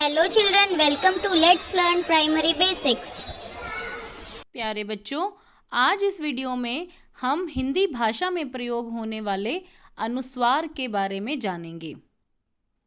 Hello children, welcome to Let's Learn Primary Basics. प्यारे बच्चों, आज इस वीडियो में हम हिंदी भाषा में प्रयोग होने वाले अनुस्वार के बारे में जानेंगे।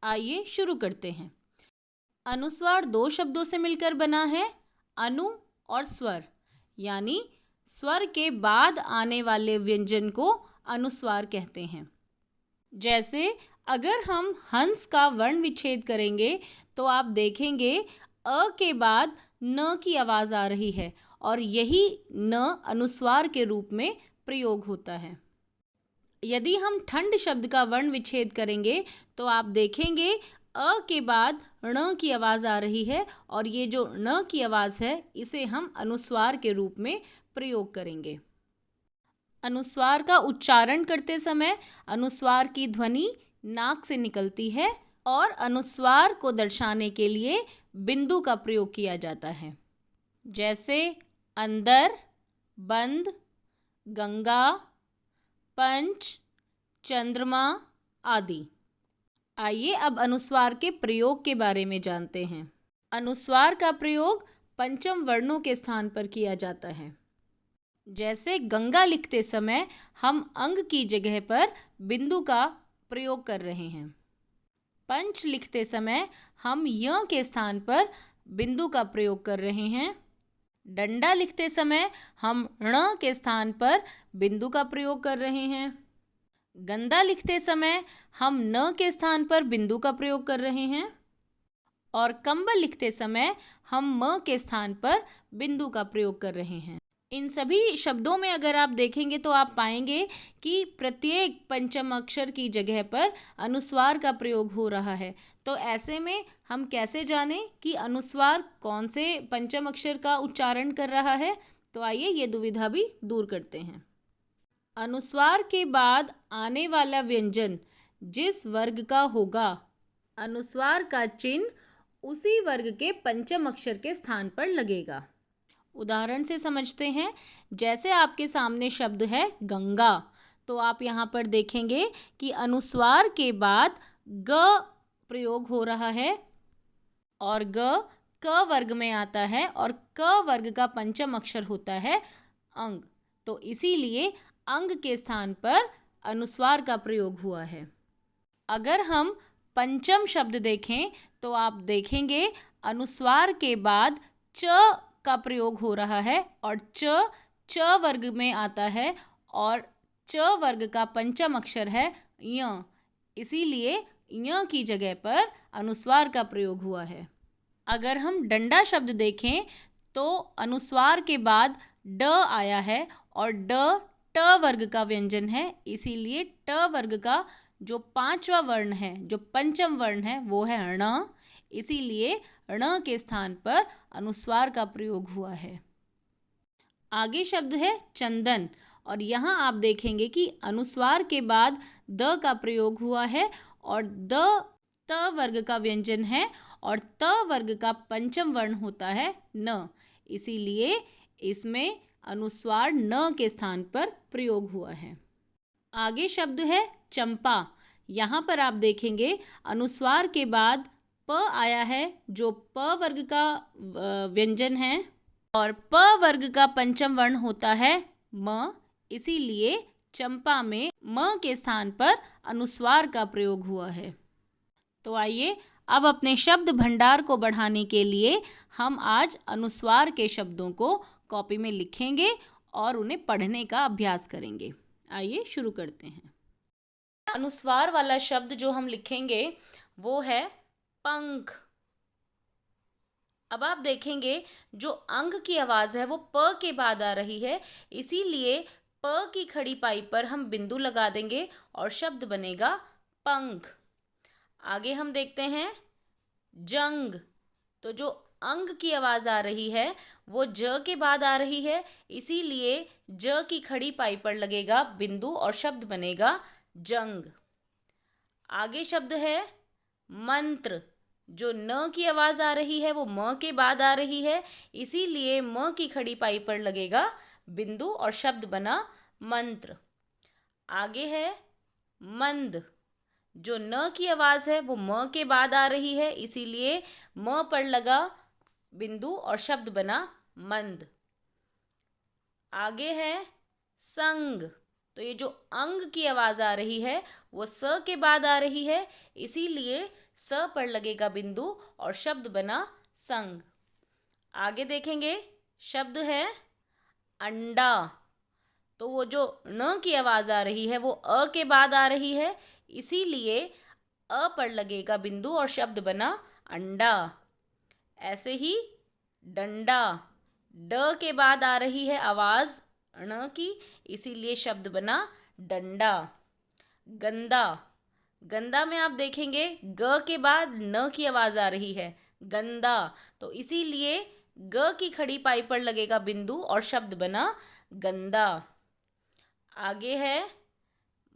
आइए शुरू करते हैं। अनुस्वार दो शब्दों से मिलकर बना है, अनु और स्वर, यानी स्वर के बाद आने वाले व्यंजन को अनुस्वार कहते हैं। जैसे अगर हम हंस का वर्ण विच्छेद करेंगे तो आप देखेंगे अ के बाद न की आवाज़ आ रही है और यही न अनुस्वार के रूप में प्रयोग होता है। यदि हम ठंड शब्द का वर्ण विच्छेद करेंगे तो आप देखेंगे अ के बाद ण की आवाज़ आ रही है और ये जो ण की आवाज़ है इसे हम अनुस्वार के रूप में प्रयोग करेंगे। अनुस्वार का उच्चारण करते समय अनुस्वार की ध्वनि नाक से निकलती है और अनुस्वार को दर्शाने के लिए बिंदु का प्रयोग किया जाता है, जैसे अंदर, बंद, गंगा, पंच, चंद्रमा आदि। आइए अब अनुस्वार के प्रयोग के बारे में जानते हैं। अनुस्वार का प्रयोग पंचम वर्णों के स्थान पर किया जाता है। जैसे गंगा लिखते समय हम अंग की जगह पर बिंदु का प्रयोग कर रहे हैं। पंच लिखते समय हम य के स्थान पर बिंदु का प्रयोग कर रहे हैं। डंडा लिखते समय हम ण के स्थान पर बिंदु का प्रयोग कर रहे हैं। गंदा लिखते समय हम न के स्थान पर बिंदु का प्रयोग कर रहे हैं और कंबल लिखते समय हम म के स्थान पर बिंदु का प्रयोग कर रहे हैं। इन सभी शब्दों में अगर आप देखेंगे तो आप पाएंगे कि प्रत्येक पंचम अक्षर की जगह पर अनुस्वार का प्रयोग हो रहा है। तो ऐसे में हम कैसे जानें कि अनुस्वार कौन से पंचम अक्षर का उच्चारण कर रहा है? तो आइए ये दुविधा भी दूर करते हैं। अनुस्वार के बाद आने वाला व्यंजन जिस वर्ग का होगा, अनुस्वार का चिन्ह उसी वर्ग के पंचम अक्षर के स्थान पर लगेगा। उदाहरण से समझते हैं। जैसे आपके सामने शब्द है गंगा, तो आप यहाँ पर देखेंगे कि अनुस्वार के बाद ग प्रयोग हो रहा है और ग क वर्ग में आता है और क वर्ग का पंचम अक्षर होता है अंग, तो इसीलिए अंग के स्थान पर अनुस्वार का प्रयोग हुआ है। अगर हम पंचम शब्द देखें तो आप देखेंगे अनुस्वार के बाद च का प्रयोग हो रहा है और च वर्ग में आता है और च वर्ग का पंचम अक्षर है य, इसीलिए य की जगह पर अनुस्वार का प्रयोग हुआ है। अगर हम डंडा शब्द देखें तो अनुस्वार के बाद ड आया है और ड ट वर्ग का व्यंजन है, इसीलिए ट वर्ग का जो पांचवा वर्ण है, जो पंचम वर्ण है, वो है ण, इसीलिए ण के स्थान पर अनुस्वार का प्रयोग हुआ है। आगे शब्द है चंदन और यहाँ आप देखेंगे कि अनुस्वार के बाद द का प्रयोग हुआ है और द त वर्ग का व्यंजन है और त वर्ग का पंचम वर्ण होता है न, इसीलिए इसमें अनुस्वार न के स्थान पर प्रयोग हुआ है। आगे शब्द है चंपा। यहाँ पर आप देखेंगे अनुस्वार के बाद प आया है जो प वर्ग का व्यंजन है और प वर्ग का पंचम वर्ण होता है म, इसीलिए चंपा में म के स्थान पर अनुस्वार का प्रयोग हुआ है। तो आइए अब अपने शब्द भंडार को बढ़ाने के लिए हम आज अनुस्वार के शब्दों को कॉपी में लिखेंगे और उन्हें पढ़ने का अभ्यास करेंगे। आइए शुरू करते हैं। अनुस्वार वाला शब्द जो हम लिखेंगे वो है पंख। अब आप देखेंगे जो अंग की आवाज़ है वो प के बाद आ रही है, इसीलिए प की खड़ी पाई पर हम बिंदु लगा देंगे और शब्द बनेगा पंख। आगे हम देखते हैं जंग, तो जो अंग की आवाज़ आ रही है वो ज के बाद आ रही है, इसीलिए ज की खड़ी पाई पर लगेगा बिंदु और शब्द बनेगा जंग। आगे शब्द है मंत्र, जो न की आवाज़ आ रही है वो म के बाद आ रही है, इसीलिए म की खड़ी पाई पर लगेगा बिंदु और शब्द बना मंत्र। आगे है मंद, जो न की आवाज़ है वो म के बाद आ रही है, इसीलिए म पर लगा बिंदु और शब्द बना मंद। आगे है संग। तो ये जो अंग की आवाज़ आ रही है वो स के बाद आ रही है, इसीलिए स पर लगेगा बिंदु और शब्द बना संग। आगे देखेंगे, शब्द है अंडा। तो वो जो न की आवाज़ आ रही है वो अ के बाद आ रही है, इसीलिए अ पर लगेगा बिंदु और शब्द बना अंडा। ऐसे ही डंडा। ड के बाद आ रही है आवाज़ ण की, इसीलिए शब्द बना डंडा। गंदा। गंदा में आप देखेंगे ग के बाद न की आवाज़ आ रही है, गंदा। तो इसीलिए ग की खड़ी पाई पर लगेगा बिंदु और शब्द बना गंदा। आगे है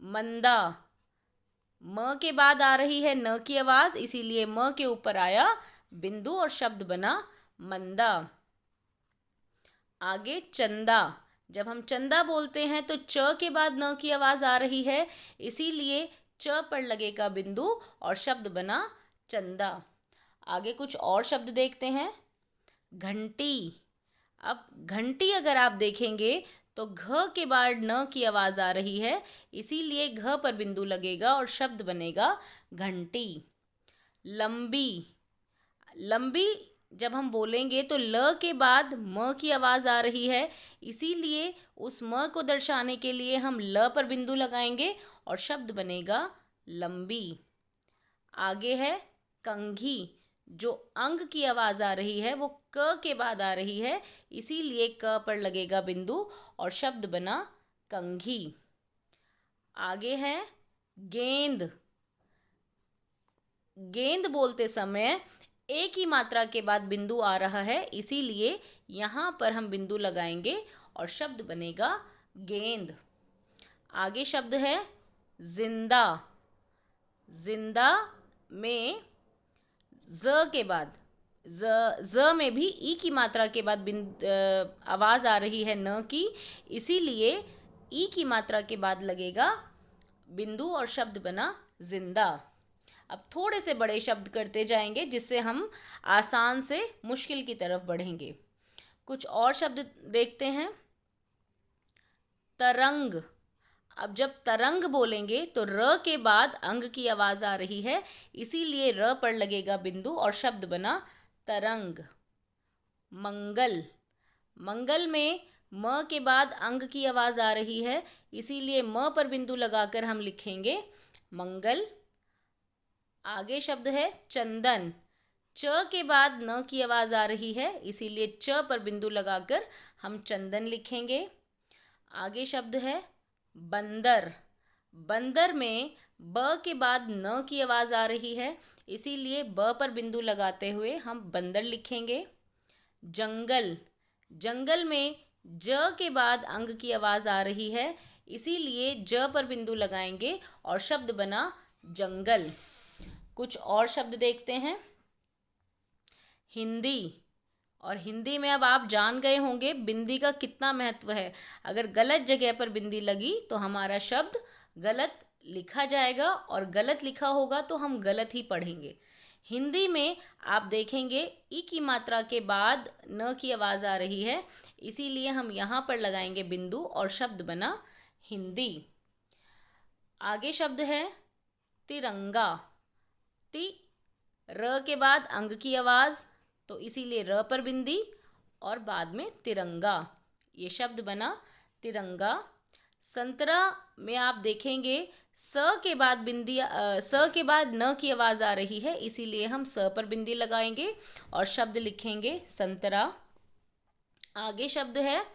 मंदा। म के बाद आ रही है न की आवाज़, इसीलिए म के ऊपर आया बिंदु और शब्द बना मंदा। आगे चंदा। जब हम चंदा बोलते हैं तो च के बाद न की आवाज़ आ रही है, इसीलिए च पर लगेगा बिंदु और शब्द बना चंदा। आगे कुछ और शब्द देखते हैं। घंटी। अब घंटी अगर आप देखेंगे तो घ के बाद न की आवाज़ आ रही है, इसीलिए घ पर बिंदु लगेगा और शब्द बनेगा घंटी। लंबी। लंबी जब हम बोलेंगे तो ल के बाद म की आवाज़ आ रही है, इसीलिए उस म को दर्शाने के लिए हम ल पर बिंदु लगाएंगे और शब्द बनेगा लंबी। आगे है कंघी। जो अंग की आवाज़ आ रही है वो क के बाद आ रही है, इसीलिए क पर लगेगा बिंदु और शब्द बना कंघी। आगे है गेंद। गेंद बोलते समय एक ही मात्रा के बाद बिंदु आ रहा है, इसीलिए यहाँ पर हम बिंदु लगाएंगे और शब्द बनेगा गेंद। आगे शब्द है जिंदा। जिंदा में ज के बाद ज में भी ई की मात्रा के बाद आवाज़ आ रही है न की, इसीलिए ई की मात्रा के बाद लगेगा बिंदु और शब्द बना जिंदा। अब थोड़े से बड़े शब्द करते जाएंगे जिससे हम आसान से मुश्किल की तरफ बढ़ेंगे। कुछ और शब्द देखते हैं। तरंग। अब जब तरंग बोलेंगे तो र के बाद अंग की आवाज़ आ रही है, इसीलिए र पर लगेगा बिंदु और शब्द बना तरंग। मंगल। मंगल में म के बाद अंग की आवाज़ आ रही है, इसीलिए म पर बिंदु लगाकर हम लिखेंगे मंगल। आगे शब्द है चंदन। च के बाद न की आवाज़ आ रही है, इसीलिए च पर बिंदु लगाकर हम चंदन लिखेंगे। आगे शब्द है बंदर। बंदर में ब के बाद न की आवाज़ आ रही है, इसीलिए ब पर बिंदु लगाते हुए हम बंदर लिखेंगे। जंगल। जंगल में ज के बाद अंग की आवाज़ आ रही है, इसीलिए ज पर बिंदु लगाएंगे और शब्द बना जंगल। कुछ और शब्द देखते हैं। हिंदी। और हिंदी में अब आप जान गए होंगे बिंदी का कितना महत्व है। अगर गलत जगह पर बिंदी लगी तो हमारा शब्द गलत लिखा जाएगा और गलत लिखा होगा तो हम गलत ही पढ़ेंगे। हिंदी में आप देखेंगे ई की मात्रा के बाद न की आवाज़ आ रही है, इसीलिए हम यहाँ पर लगाएंगे बिंदु और शब्द बना हिंदी। आगे शब्द है तिरंगा। ति र के बाद अंग की आवाज़, तो इसीलिए र पर बिंदी और बाद में तिरंगा, ये शब्द बना तिरंगा। संतरा में आप देखेंगे स के बाद स के बाद न की आवाज़ आ रही है, इसीलिए हम स पर बिंदी लगाएंगे और शब्द लिखेंगे संतरा। आगे शब्द है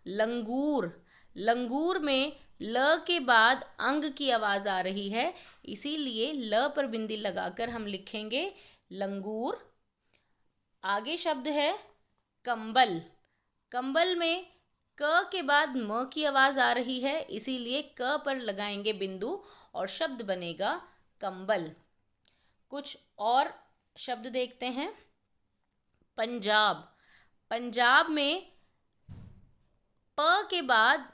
लंगूर। लंगूर में ल के बाद अंग की आवाज़ आ रही है, इसीलिए ल पर बिंदी लगाकर हम लिखेंगे लंगूर। आगे शब्द है कंबल। कंबल में क के बाद म की आवाज़ आ रही है, इसीलिए क पर लगाएंगे बिंदु और शब्द बनेगा कंबल। कुछ और शब्द देखते हैं। पंजाब। पंजाब में प के बाद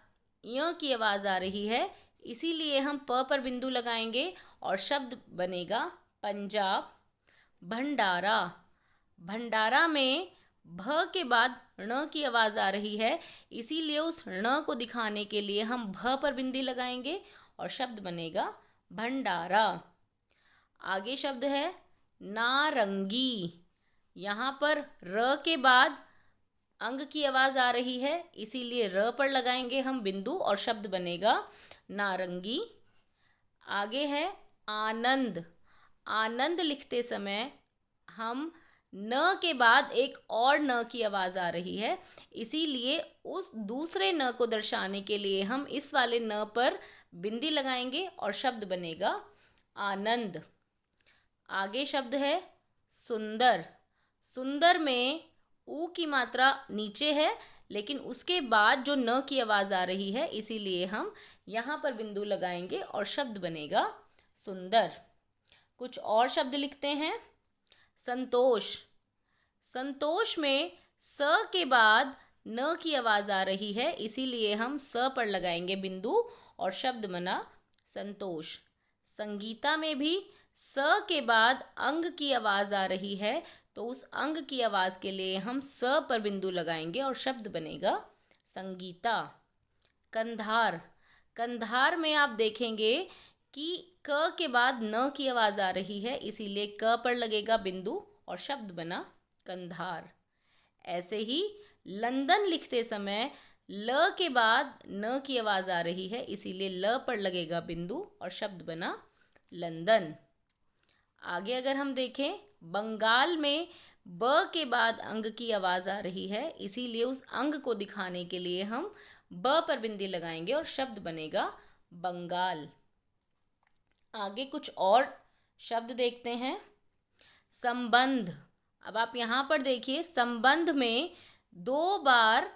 य की आवाज़ आ रही है, इसीलिए हम प पर बिंदु लगाएंगे और शब्द बनेगा पंजाब। भंडारा, भंडारा में भ के बाद ण की आवाज़ आ रही है, इसीलिए उस ण को दिखाने के लिए हम भ पर बिंदी लगाएंगे और शब्द बनेगा भंडारा। आगे शब्द है नारंगी। यहाँ पर र के बाद अंग की आवाज़ आ रही है, इसीलिए र पर लगाएंगे हम बिंदु और शब्द बनेगा नारंगी। आगे है आनंद। आनंद लिखते समय हम न के बाद एक और न की आवाज़ आ रही है, इसीलिए उस दूसरे न को दर्शाने के लिए हम इस वाले न पर बिंदी लगाएंगे और शब्द बनेगा आनंद। आगे शब्द है सुंदर। सुंदर में ऊ की मात्रा नीचे है, लेकिन उसके बाद जो न की आवाज़ आ रही है, इसीलिए हम यहाँ पर बिंदु लगाएंगे और शब्द बनेगा सुंदर। कुछ और शब्द लिखते हैं। संतोष। संतोष में स के बाद न की आवाज़ आ रही है, इसीलिए हम स पर लगाएंगे बिंदु और शब्द बना संतोष। संगीता में भी स के बाद अंग की आवाज़ आ रही है, तो उस अंग की आवाज़ के लिए हम स पर बिंदु लगाएंगे और शब्द बनेगा संगीता। कंधार। कंधार में आप देखेंगे कि क के बाद न की आवाज़ आ रही है, इसीलिए क पर लगेगा बिंदु और शब्द बना कंधार। ऐसे ही लंदन लिखते समय ल के बाद न की आवाज़ आ रही है, इसीलिए ल पर लगेगा बिंदु और शब्द बना लंदन। आगे अगर हम देखें, बंगाल में ब के बाद अंग की आवाज़ आ रही है, इसीलिए उस अंग को दिखाने के लिए हम ब पर बिंदी लगाएंगे और शब्द बनेगा बंगाल। आगे कुछ और शब्द देखते हैं। संबंध। अब आप यहाँ पर देखिए, संबंध में दो बार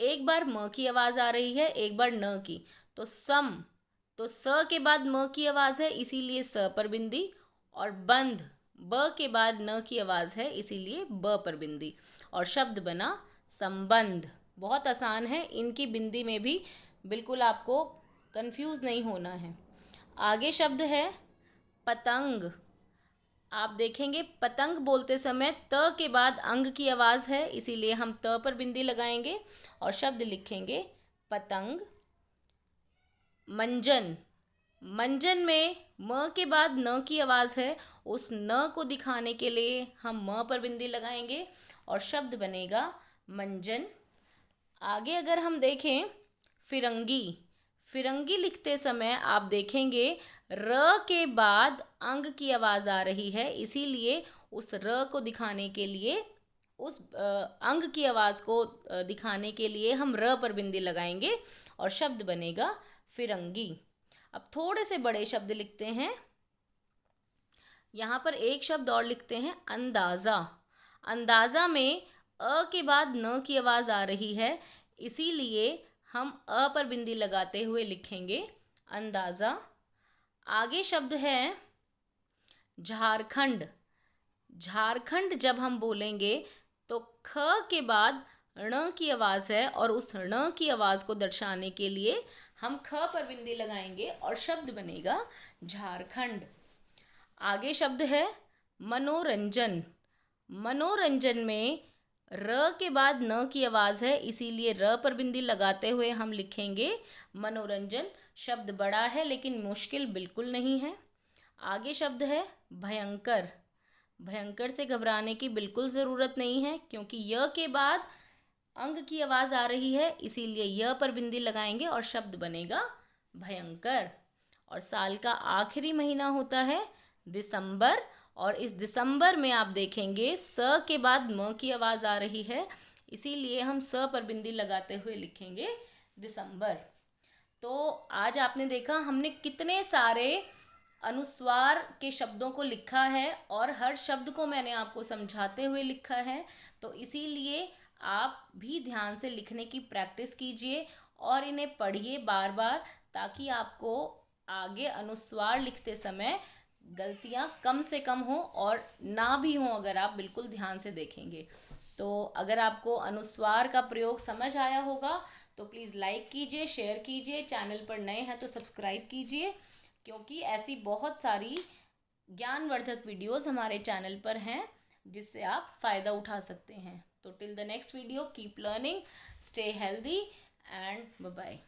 एक बार म की आवाज़ आ रही है, एक बार न की, तो सम, तो स के बाद म की आवाज़ है, इसीलिए स पर बिंदी, और बंध, ब के बाद न की आवाज़ है, इसीलिए ब पर बिंदी और शब्द बना संबंध। बहुत आसान है, इनकी बिंदी में भी बिल्कुल आपको कंफ्यूज नहीं होना है। आगे शब्द है पतंग। आप देखेंगे पतंग बोलते समय त के बाद अंग की आवाज़ है, इसीलिए हम त पर बिंदी लगाएंगे और शब्द लिखेंगे पतंग। मंजन। मंजन में म के बाद न की आवाज़ है, उस न को दिखाने के लिए हम म पर बिंदी लगाएंगे और शब्द बनेगा मंजन। आगे अगर हम देखें फिरंगी। फिरंगी लिखते समय आप देखेंगे र के बाद अंग की आवाज़ आ रही है, इसीलिए उस र को दिखाने के लिए, उस अंग की आवाज़ को दिखाने के लिए हम र पर बिंदी लगाएंगे और शब्द बनेगा फिरंगी। अब थोड़े से बड़े शब्द लिखते हैं। यहाँ पर एक शब्द और लिखते हैं अंदाज़ा। अंदाज़ा में अ के बाद न की आवाज़ आ रही है, इसीलिए हम अ पर बिंदी लगाते हुए लिखेंगे अंदाज़ा। आगे शब्द है झारखंड। झारखंड जब हम बोलेंगे तो ख के बाद ण की आवाज़ है, और उस ण की आवाज़ को दर्शाने के लिए हम ख पर बिंदी लगाएंगे और शब्द बनेगा झारखंड। आगे शब्द है मनोरंजन। मनोरंजन में र के बाद न की आवाज़ है, इसीलिए र पर बिंदी लगाते हुए हम लिखेंगे मनोरंजन। शब्द बड़ा है लेकिन मुश्किल बिल्कुल नहीं है। आगे शब्द है भयंकर। भयंकर से घबराने की बिल्कुल ज़रूरत नहीं है, क्योंकि य के बाद अंग की आवाज़ आ रही है, इसीलिए य पर बिंदी लगाएंगे और शब्द बनेगा भयंकर। और साल का आखिरी महीना होता है दिसंबर, और इस दिसंबर में आप देखेंगे स के बाद म की आवाज़ आ रही है, इसीलिए हम स पर बिंदी लगाते हुए लिखेंगे दिसंबर। तो आज आपने देखा हमने कितने सारे अनुस्वार के शब्दों को लिखा है और हर शब्द को मैंने आपको समझाते हुए लिखा है। तो इसीलिए आप भी ध्यान से लिखने की प्रैक्टिस कीजिए और इन्हें पढ़िए बार बार, ताकि आपको आगे अनुस्वार लिखते समय गलतियाँ कम से कम हो और ना भी हों, अगर आप बिल्कुल ध्यान से देखेंगे। तो अगर आपको अनुस्वार का प्रयोग समझ आया होगा तो प्लीज़ लाइक कीजिए, शेयर कीजिए, चैनल पर नए हैं तो सब्सक्राइब कीजिए। क्योंकि ऐसी बहुत सारी ज्ञानवर्धक वीडियोस हमारे चैनल पर हैं जिससे आप फ़ायदा उठा सकते हैं। तो till the next video, keep learning, stay healthy and bye bye.